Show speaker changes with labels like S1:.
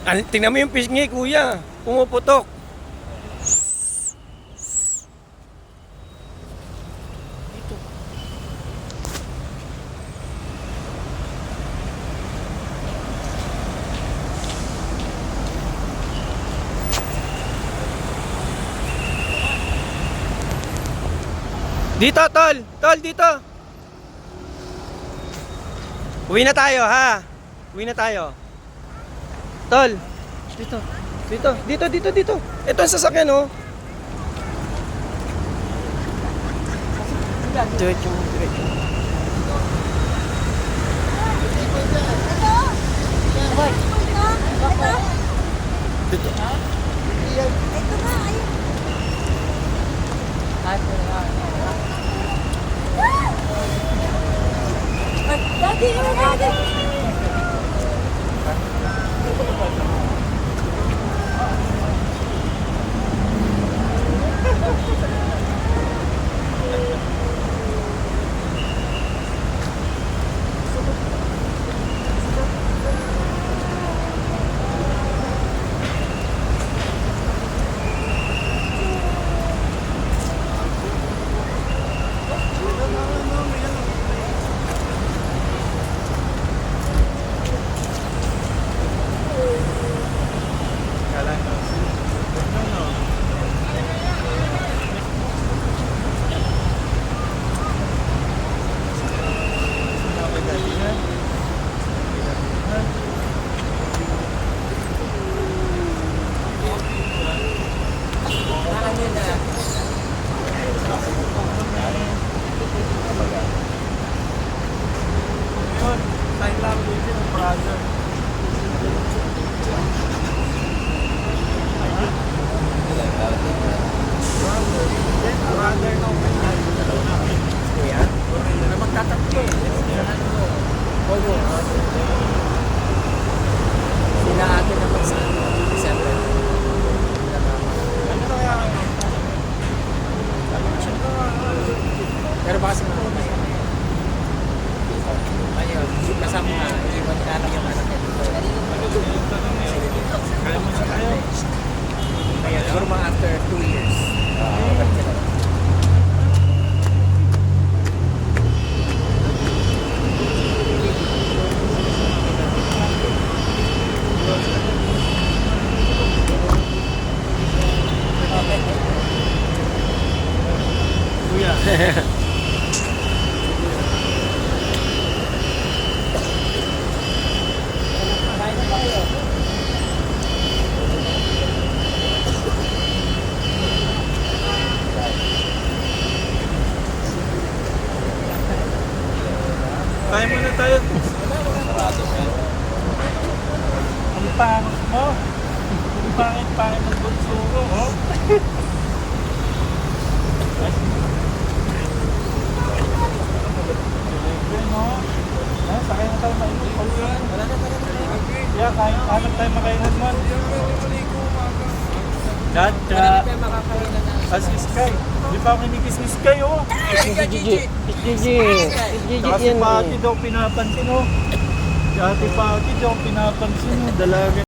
S1: Tingnan mo yung pisngi, kuya. Pumuputok. Dito. Dito, tol. Tol, dito. Uwi na tayo, ha? Uwi na tayo. Tol. Dito. Dito, dito, dito, dito. Ito ang sasakyan, oh. Diretso, diretso. Dito.
S2: Ito nga, ayun. Daddy, daddy.
S3: Sign language ng brother. Brother no.
S1: Kuya?
S3: Na magtatatlo.
S4: Sila atin naman sa December.
S3: Ano kaya?
S4: Pero baka sa mga ayun, kasama nga, iwan ka lang yung anak niya dito.
S3: Kaya mo siya kayo.
S4: Kaya siguro mga after 2 years. Balik sila.
S3: Kuya. Kaya muna tayo. Ang pangit mo. Ang pangit ng bunso ko. Oh. Sakay na tayo mainit. Yeah, hanap tayo makainan mo. Dad,
S4: Kaya makakainan na.
S3: si Sky. Di pa ako kinikis ni Sky, oh.
S1: Gigi. Gigi. Gigi
S3: Saka si
S1: yan,
S3: Paki
S1: eh.
S3: daw pinapansin, oh. Si Ate Paki daw pinapansin, oh. Dalaga.